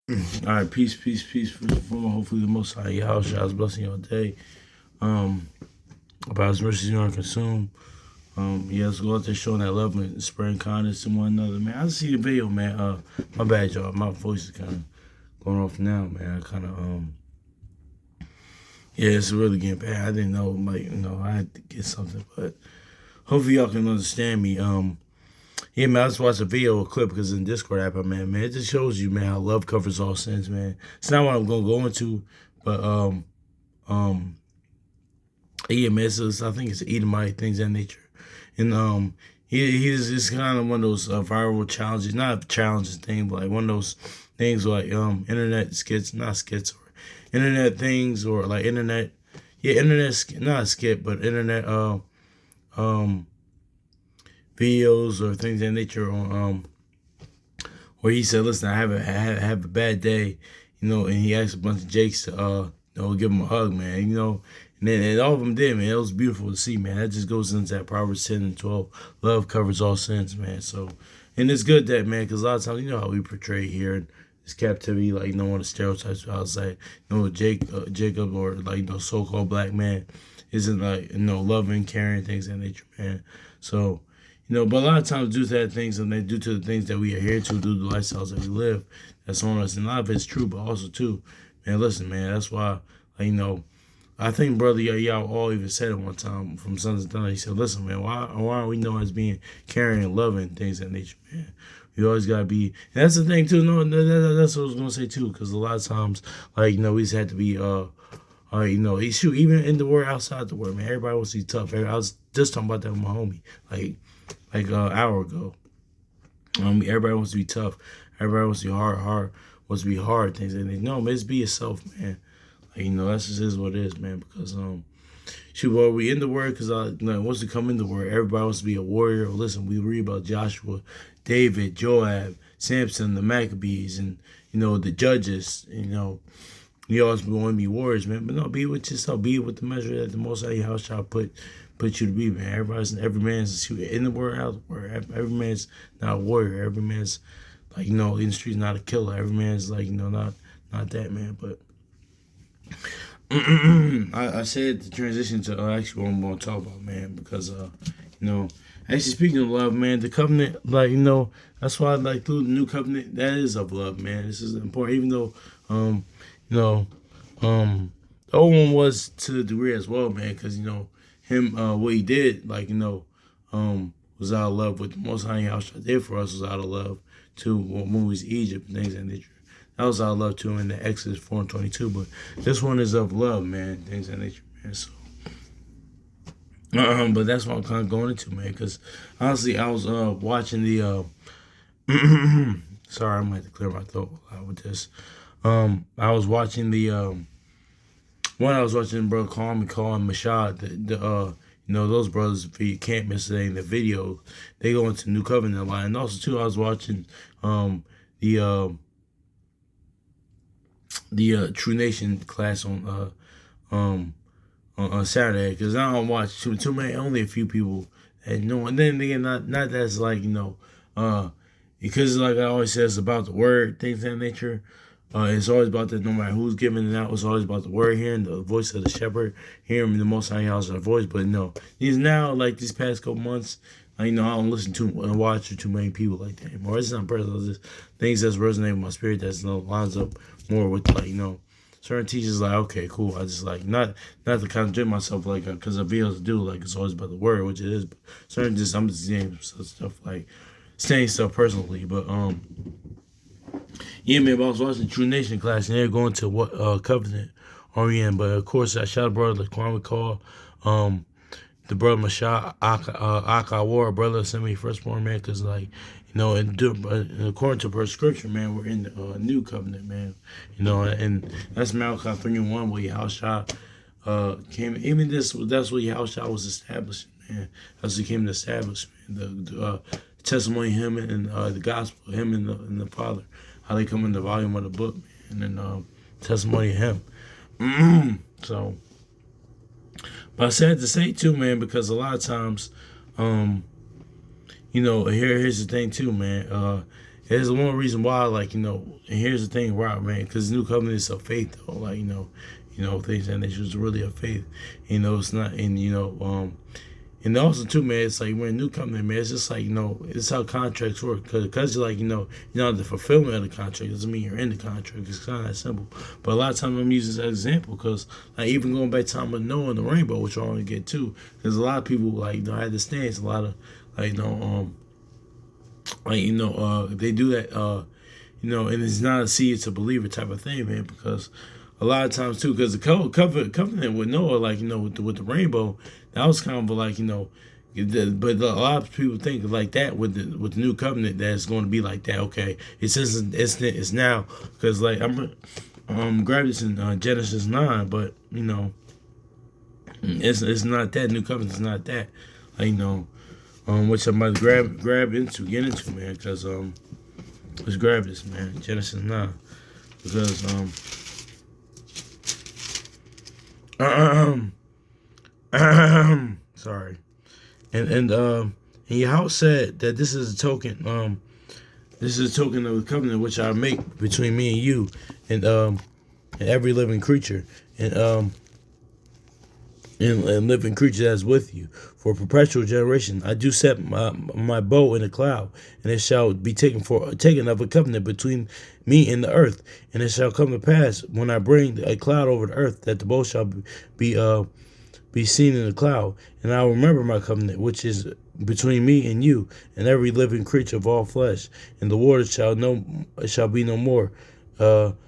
All right, peace. First and foremost, hopefully the Most High Yahweh Shai is blessing your day. Um, about His mercies you don't consume. Let's go out there showing that love and spreading kindness to one another, man. I see the video, man. My bad, y'all. My voice is kind of going off now, man. Yeah, it's really getting bad. I didn't know, like, I had to get something, but hopefully y'all can understand me. Yeah, man, I just watched a video, a clip, because in Discord app, man, it just shows you, man, how love covers all sins, man. It's not what I'm gonna go into, but um, yeah, man, I think it's Edomite things of that nature, and he's it's kind of one of those viral challenges, not a challenging thing, but like one of those things like internet skits, not skits, or internet things, or like internet, yeah, not a skit, but internet um videos or things of that nature on where he said, "Listen, I have a bad day," and he asked a bunch of Jakes to give him a hug, man, and all of them did, man. It was beautiful to see, man. That just goes into that Proverbs 10 and 12. Love covers all sins, man. So, and it's good that, man, because a lot of times, how we portray here in this captivity, like, one of the stereotypes outside, Jacob, or like, so-called black man isn't like, loving, caring, things of that nature, man. So, but a lot of times due to that things and they due to the things that we adhere to, due to the lifestyles that we live, that's on us. And a lot of it's true, but also too, man, listen, man, that's why, like, I think Brother Y'all all even said it one time from Sons of Thunder. He said, listen, man, why aren't we known as being caring and loving things of that nature, man? We always gotta be, and that's the thing too. No, that's what I was gonna say too, because a lot of times, like, we just had to be, shoot, even in the word, outside the word, man, everybody wants to be tough. I was just talking about that with my homie, like an hour ago. Everybody wants to be tough. Everybody wants to be wants to be hard. Things and no, man, just be yourself, man. Like, that's just is what it is, man. Because shoot, well, we in the word because once we come in the word, everybody wants to be a warrior. Listen, we read about Joshua, David, Joab, Samson, the Maccabees, and the judges. You always want to be warriors, man. But no, be with yourself. Be with the measure that the Most High Yahweh shall put you to be, man. Every man's in the word, out the word. Every man's not a warrior. Every man's like, in the streets, not a killer. Every man's like, not that, man. But I said to transition to actually what I'm going to talk about, man, because actually speaking of love, man, the covenant, like, that's why, like, through the new covenant, that is of love, man. This is important, even though you know the old one was to the degree as well, man, because him, what he did, like, was out of love with the Most High House did for us, was out of love too. Movies, Egypt, and things of that nature. That was out of love too in the Exodus 4:22. But this one is of love, man, things of that nature, man. So, but that's what I'm kind of going into, man, because honestly, I was watching the. Sorry, I'm gonna have to clear my throat with this. I was watching the one. I was watching brother Call and Mashad. Those brothers, if you can't miss it in the video, they go into New Covenant line. And also too, I was watching the True Nation class on Saturday, because I don't watch too many, only a few people that know. And then again, not that's like because like I always say, it's about the word, things of that nature. It's always about that. No matter who's giving it out, it's always about the word, hearing the voice of the shepherd, hearing the Most High Yahweh's voice. But no, these now, like these past couple months, I don't listen to and watch to too many people like that anymore. It's not personal. It's just things that's resonating with my spirit that lines up more with, like, certain teachers. Like, okay, cool. I just like not to contradict myself, like, because I feel to do, like, it's always about the word, which it is. But certain I'm just saying stuff like saying stuff personally, but yeah, man, but I was watching True Nation class, and they're going to what covenant are we in. But of course, I shout out brother Kwame Call, the brother Mashah Akawar, brother sent me firstborn, man, because, like, and according to prescription, man, we're in the new covenant, man. And that's Malachi 3:1, where Yahushua came. Even that's what Yahushua was establishing, man. That's what he came to establish, man. The testimony of him and the gospel, him and the Father, how they come in the volume of the book, man, and then testimony of him. So, but I said to say too, man, because a lot of times, here's the thing too, man. There's one reason why, like, and here's the thing, right, man, because the new covenant is of faith, though, like, things that nature is really of faith. It's not, and also too, man, it's like when new covenant, man, it's just like, it's how contracts work. Because you're like, the fulfillment of the contract doesn't mean you're in the contract. It's kind of that simple. But a lot of times I'm using this as an example because, like, even going back to time of Noah and the rainbow, which I want to get to, because a lot of people, like, had the stance, a lot of, like, they do that, and it's not a see it's a believer type of thing, man, because a lot of times too, because the covenant with Noah, like, with the rainbow, that was kind of like, but a lot of people think like that with the new covenant that it's going to be like that. Okay, it's now, because like I'm grab this in Genesis 9, but it's not that. New covenant is not that, like, which I'm about to get into, man, because let's grab this, man, Genesis 9, because sorry. And Yahweh said that this is a token. This is a token of the covenant which I make between me and you, and every living creature, and living creature that is with you for perpetual generation. I do set my bow in the cloud, and it shall be taken of a covenant between me and the earth. And it shall come to pass when I bring a cloud over the earth that the bow shall be seen in the cloud, and I will remember my covenant which is between me and you and every living creature of all flesh, and the waters shall be no more, and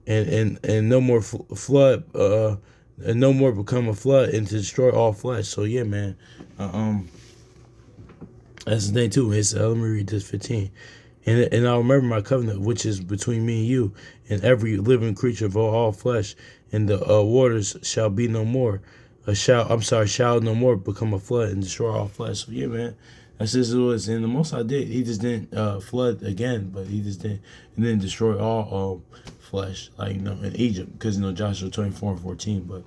no more flood. And no more become a flood and to destroy all flesh. So yeah, man. That's the thing too. Let me read this 15. And I'll remember my covenant which is between me and you and every living creature of all flesh, and the waters shall be no more. Shall no more become a flood and destroy all flesh. So yeah, man. That's just what it was. And the most I did, he just didn't flood again, but he just didn't destroy all flesh, like, in Egypt, because Joshua 24:14. But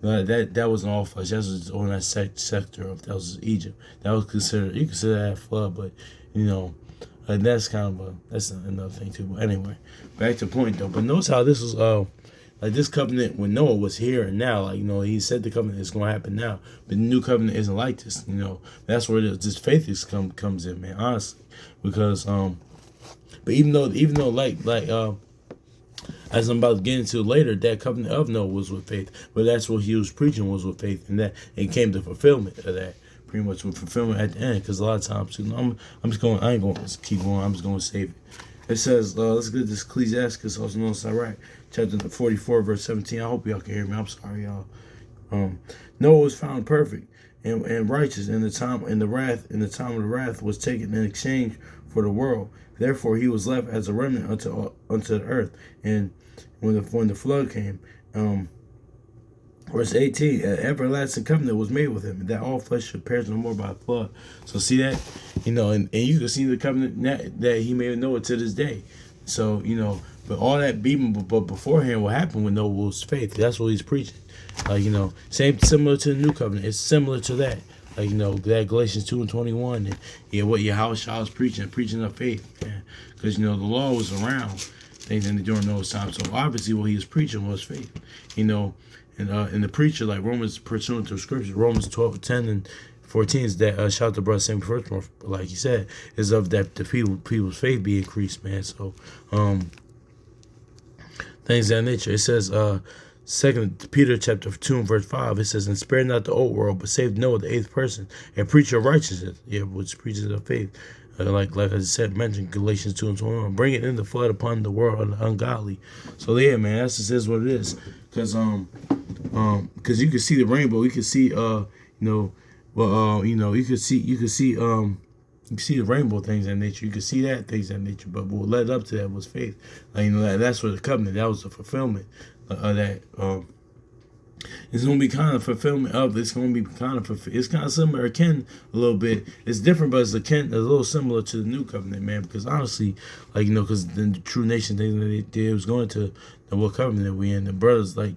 that wasn't all flesh. That was on that sector of that was Egypt. That was considered, you consider that a flood, but that's kind of that's another thing too. But anyway, back to the point though. But notice how this was like this covenant with Noah was here and now. Like, he said the covenant is going to happen now, but the new covenant isn't like this. That's where this faith comes in, man. Honestly, because but even though like as I'm about to get into later, that covenant of Noah was with faith, but that's what he was preaching was with faith, and that it came to fulfillment of that. Pretty much with fulfillment at the end, because a lot of times, I ain't going to keep going. I'm just going to save it. It says, let's get this Ecclesiastes, also known as Sirach, chapter 44, verse 17. I hope y'all can hear me. I'm sorry, y'all. Noah was found perfect and righteous in the time of the wrath was taken in exchange for the world. Therefore, he was left as a remnant unto the earth. And when the flood came, verse 18, an everlasting covenant was made with him, that all flesh should perish no more by flood. So see that, and you can see the covenant that he made with Noah to this day. So, but all that but beforehand, what happened with Noah was faith. That's what he's preaching. Like, similar to the new covenant. It's similar to that. Like, that Galatians 2:21, and what Yahweh was preaching of faith, man. Because, the law was around things during those times. So obviously what he was preaching was faith, and the preacher, like Romans, pursuant to scripture, Romans 12:10 and 14 is that shout to brother Sammy first, like he said, is of that the people's faith be increased, man. So things of that nature. It says 2 Peter chapter 2 and verse 5, it says, and spare not the old world, but save Noah, the eighth person, and preach your righteousness, which preaches of faith. Like I said, mentioned Galatians 2:21, bring it in the flood upon the world of the ungodly. So yeah, man, that's just is what it is. Because you can see the rainbow, you can see you can see the rainbow things in nature. You can see that things in nature, but what led up to that was faith. Like, that's what the covenant. That was the fulfillment of that. It's going to be kind of fulfillment of. It's going to be kind of. It's kind of similar, akin a little bit. It's different, but it's a little similar to the new covenant, man. Because honestly, like, because the true nation thing that they did was going to the what covenant we in. The brothers, like,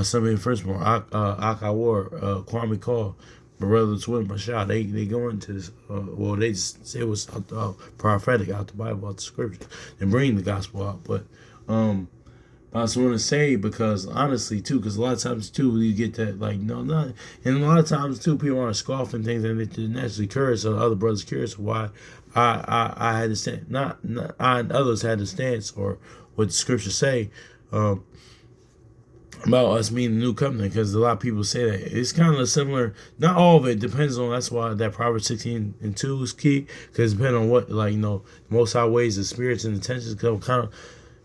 somebody first born, Akawar, Kwame Call, my brothers with my shot. They go into this. Well, they just say what's prophetic out the Bible, out the scripture, and bring the gospel out. But I just want to say, because honestly too, because a lot of times too you get that like not, and a lot of times too people are scoffing things and they naturally curious, or other brothers curious why I had to stand, not I and others had to stance, or what the scriptures say about us being the new covenant, because a lot of people say that it's kind of similar. Not all of it depends on. That's why that Proverbs 16:2 is key, because depending on what the Most High ways the spirits and intentions kind of.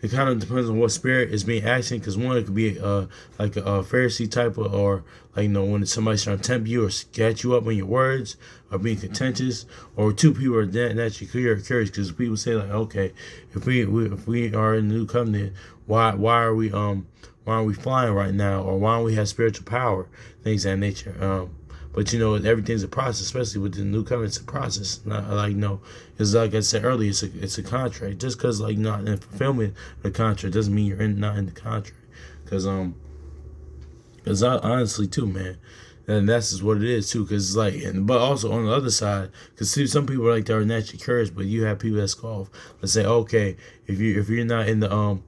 It kind of depends on what spirit is being acting, because one, it could be like a Pharisee type of, or when somebody's trying to tempt you or catch you up on your words, or being contentious, or two, people are naturally curious, because people say like, okay, if we are in the new covenant, why are we flying right now, or why don't we have spiritual power, things of that nature. But everything's a process, especially with the new covenant. It's a process. Not it's like I said earlier. It's a contract. Just because not in fulfillment of the contract doesn't mean you're not in the contract. Because honestly too, man, and that's just what it is too. Because but also on the other side, because some people are they're naturally curious, but you have people that scoff. Let's say, okay, if you're not in the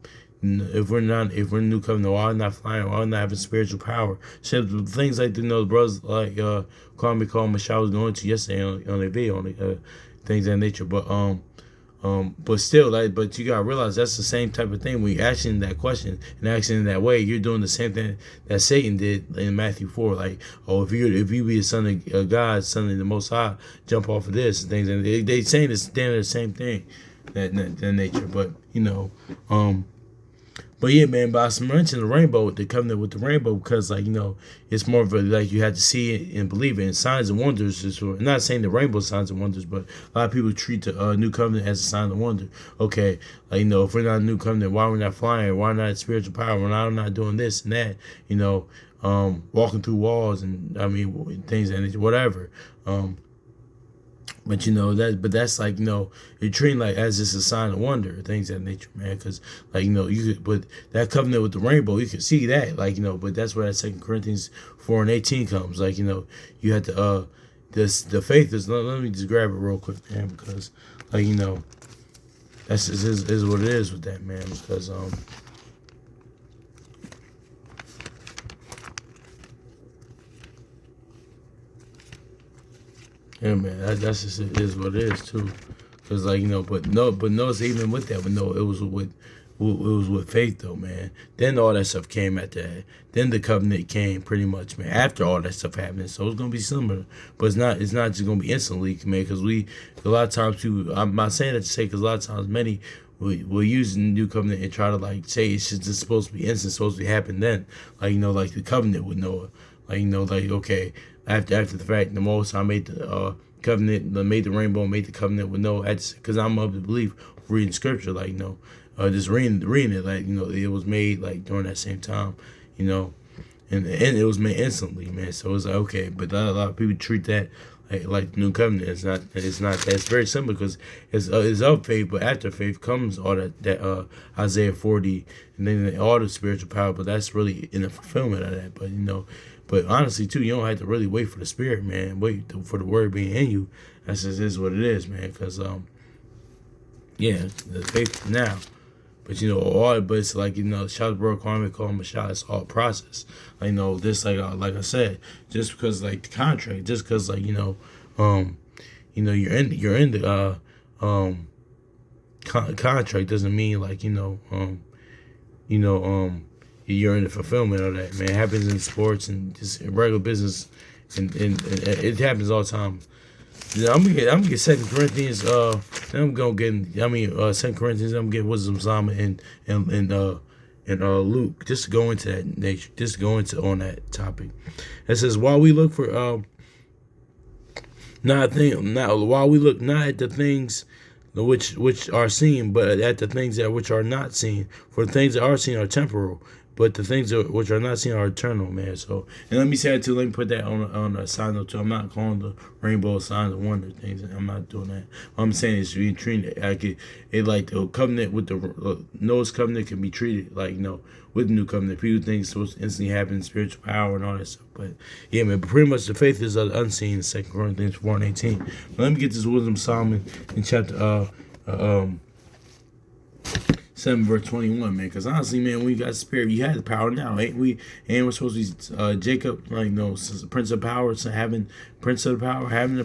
if we're in the new covenant, why not flying, why not having spiritual power? So things like the brothers call Michelle was going to yesterday on a video on things of that nature. But still, but you gotta realize that's the same type of thing. When you asking that question and asking in that way, you're doing the same thing that Satan did in Matthew 4. If you be a son of God, son of the Most High, jump off of this and things. And they saying the same thing, that nature. But But yeah, man, but I mentioned the rainbow, the covenant with the rainbow, because it's more of a you have to see it and believe it. And signs and wonders is not saying the rainbow signs and wonders, but a lot of people treat the new covenant as a sign and wonder. Okay, if we're not a new covenant, why are we not flying? Why not spiritual power? Why are we not doing this and that? Walking through walls and things and whatever. But that's you're treating as just a sign of wonder, things of that nature, man. Because you could, but that covenant with the rainbow, you can see that, but that's where that 2 Corinthians 4:18 comes. You have to the faith is. Let me just grab it real quick, man, because that's is what it is with that, man. Because yeah, man, that's just it is what it is too, because but notice even with that, but it was with faith though, man. Then all that stuff came after that. Then the covenant came pretty much, man, after all that stuff happened. So it's gonna be similar, but it's not just gonna be instantly, man. Because a lot of times too, I'm not saying that to say, because a lot of times many will use the new covenant and try to say it's just supposed to be instant, supposed to happen then, like the covenant with Noah, okay. After the fact, the Most High made the covenant, made the rainbow, made the covenant with Noah. Because I'm of the belief, reading scripture, just reading it, it was made during that same time, and it was made instantly, man. So it's okay, but a lot of people treat that like the new covenant. It's not. It's very simple, because it's of faith, but after faith comes all that Isaiah 40, and then all the spiritual power. But that's really in the fulfillment of that. But honestly, too, you don't have to really wait for the Spirit, man. Wait for the Word being in you. That's just is what it is, man. Because, the faith now. But, but it's shout bro, call him a shot. It's all process. This, like I said, just because, the contract, just because, you're in the contract doesn't mean, you're in the fulfillment of that, man. It happens in sports and just in regular business, and it happens all the time. I'm gonna get 2 Corinthians. Then I'm gonna get 2 Corinthians. I'm gonna get Wisdom, Solomon, and Luke, just to go into that nature, just to go into on that topic. It says, while we look for while we look not at the things which are seen, but at the things which are not seen. For the things that are seen are temporal, but the things which are not seen are eternal, man. So, and let me say that too. Let me put that on a side note too. I'm not calling the rainbow signs of wonder things. I'm not doing that. What I'm saying is being treated like it like the covenant with the Noah's covenant can be treated like with the new covenant. People think it's supposed to instantly happen, spiritual power and all that stuff. But yeah, man. But pretty much the faith is unseen. 2 Corinthians 4:18. But let me get this wisdom Solomon in chapter 7 verse 21, man. Because honestly, man, when you got spirit, you had the power now, ain't we? And we're supposed to be Jacob, prince of power, so having prince of the power, having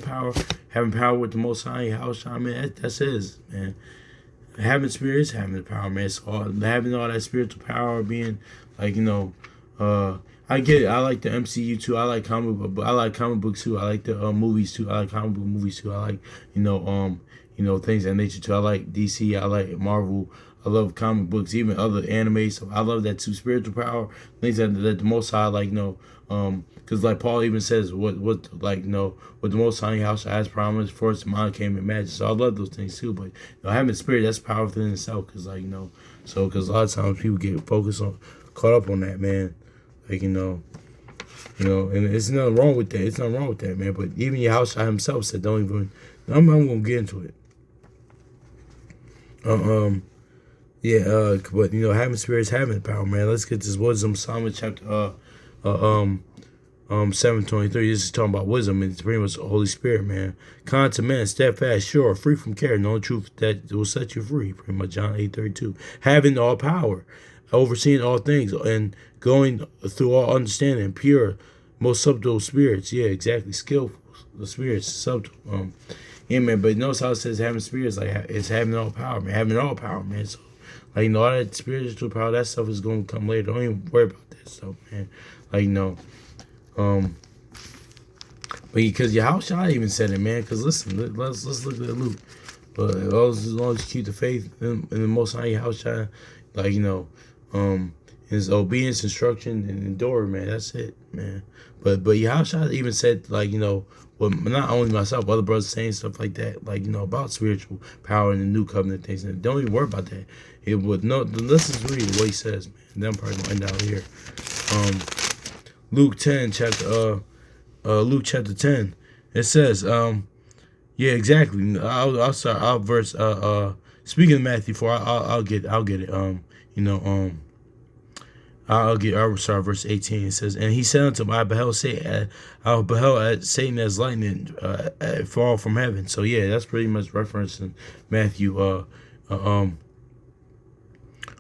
power with the Most High, house, man. That's his, man. Having spirit is having the power, man. So having all that spiritual power, being I get it. I like the MCU too. I like comic books too. I like the movies too. I like comic book movies too. I like things of that nature too. I like DC. I like Marvel. I love comic books, even other anime. So I love that too. Spiritual power, things that the Most High because like Paul even says what the Most High house has promised for us, mine came in magic. So I love those things too. But having spirit, that's powerful in itself. Because because a lot of times people get caught up on that, man. And it's nothing wrong with that. It's nothing wrong with that, man. But even Yahushua himself said, don't even. I'm gonna get into it. But having spirit is having power, man. Let's get this wisdom. Psalm chapter 7:23. This is talking about wisdom, and it's pretty much the Holy Spirit, man. Kind to man, steadfast, sure, free from care, no truth that will set you free. Pretty much John 8:32. Having all power, overseeing all things, and going through all understanding, pure, most subtle spirits. Yeah, exactly. Skillful. The spirits, subtle. Yeah, man. But notice how it says having spirits, it's having all power, man. Having all power, man. So, all that spiritual power, that stuff is going to come later. Don't even worry about that stuff, man. But because Yahushua even said it, man. Because listen, let's look at Luke. But as long as you keep the faith in the Most High Yahushua, his obedience, instruction, and endure, man. That's it, man. But Yahushua even said, well, not only myself, other brothers saying stuff like that, about spiritual power and the new covenant things. And don't even worry about that. Let's just read what he says, man. And then I'm probably gonna end out here. Luke 10. It says, yeah, exactly. I'll start. I'll verse. Speaking of Matthew 4, I'll get it. I'll start verse 18. It says, and he said unto him, I beheld Satan as lightning fall from heaven. So yeah, that's pretty much referencing Matthew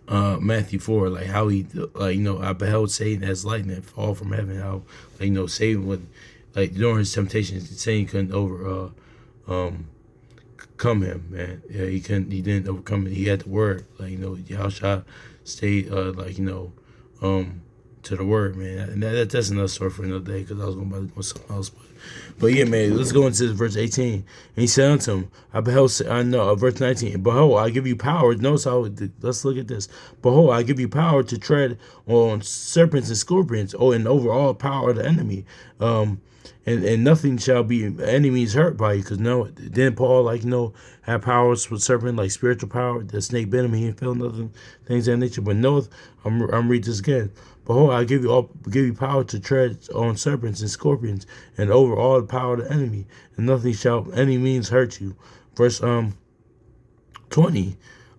Matthew 4, like how he I beheld Satan as lightning fall from heaven. How Satan would during his temptation, Satan couldn't come him, man. Yeah, he didn't overcome it. He had the word, Yahushua stayed to the word, man. And that's another story for another day, because I was going to go something else. But yeah, man, let's go into verse 18. And he said unto him, verse 19, behold, I give you power. Notice how, let's look at this. Behold, I give you power to tread on serpents and scorpions, and over all power of the enemy. And nothing shall be enemies hurt by you. Because then Paul, had powers with serpent, like spiritual power. The snake bit him, he didn't feel nothing, things of that nature. But no, I'm read this again. Behold, I give you power to tread on serpents and scorpions, and over all the power of the enemy, and nothing shall any means hurt you. Verse 20.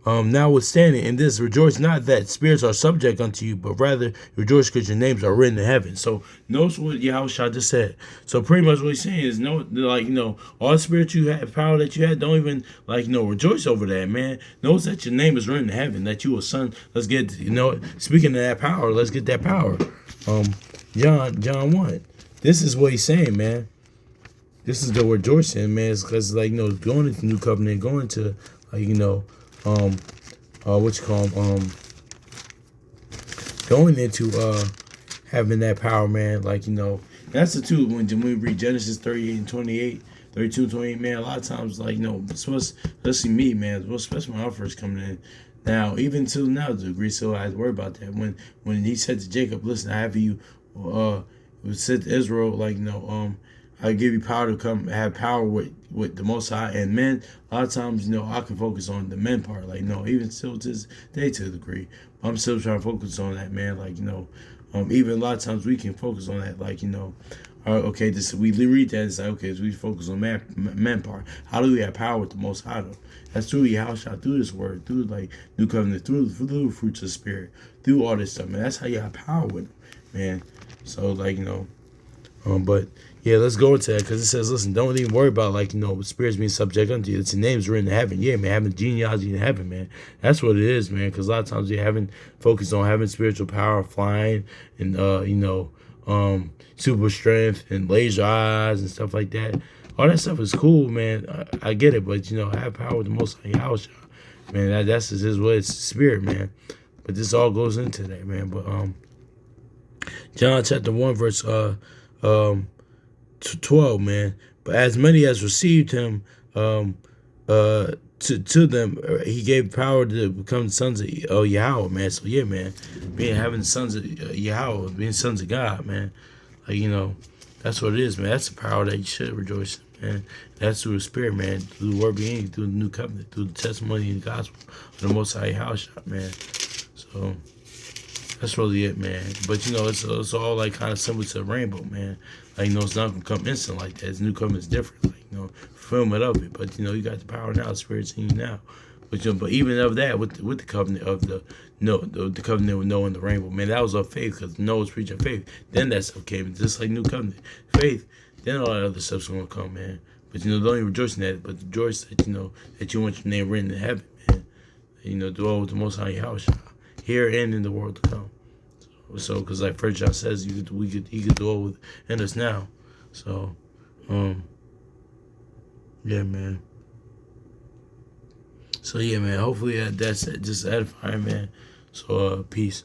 Notwithstanding in this, rejoice not that spirits are subject unto you, but rather rejoice because your names are written in heaven. So notice what Yahushua just said. So pretty much what he's saying is all the spirits you have, power that you had, don't even rejoice over that, man. Notice that your name is written in heaven, that you a son. Let's get speaking of that power, let's get that power. John 1. This is what he's saying, man. This is the rejoicing, man. It's because going into the new covenant, going to going into having that power, man. That's the two when we read Genesis 38 and 28, 32 and 28, man. A lot of times, especially me, man, especially when I first coming in. Now, even till now, to a degree, so I had to worry about that. When he said to Jacob, listen, I have you, said to Israel, I give you power to come have power with the Most High. And men, a lot of times, I can focus on the men part. Like, no, even still to this day to a degree. But I'm still trying to focus on that, man. Like, even a lot of times we can focus on that. Like, okay, this we read that. It's like, okay, so we focus on men part. How do we have power with the Most High, though? That's through Yahushua, through this word, through like new covenant, through the fruits of the spirit, through all this stuff, man. That's how you have power with them, man. So like but yeah, let's go into that because it says, listen, don't even worry about like spirits being subject unto you. It's your name's written in heaven. Yeah, man, having genealogy in heaven, man. That's what it is, man. Because a lot of times we haven't focused on having spiritual power, flying, and super strength and laser eyes and stuff like that. All that stuff is cool, man. I get it, but I have power with the Most High Yahushua, man. That's just his way. It's spirit, man. But this all goes into that, man. But John chapter 1 verse 12, man. But as many as received him, to them he gave power to become sons of Yahweh, man. So yeah, man, having sons of Yahweh, being sons of God, man. Like that's what it is, man. That's the power that you should rejoice in, man. That's through the Spirit, man. Through the word being, through the new covenant, through the testimony and the gospel of the Most High Yahushua, man. So that's really it, man. But it's all like kind of similar to the rainbow, man. Like it's not gonna come instant like that. This new covenant's different. Like fulfillment of it. But you got the power now, the Spirit's in you now. But but even of that, with the covenant of the covenant with Noah and the rainbow, man, that was of faith because Noah was preaching faith. Then that stuff came, just like new covenant, faith. Then all that other stuff's gonna come, man. But don't even rejoice in that, but rejoice that that you want your name written in heaven, man. Dwell with the Most High Yahushua, here and in the world to come. So, because like First John says, he could dwell within us now. So, yeah, man. So yeah, man. Hopefully that's just edifying, man. So peace.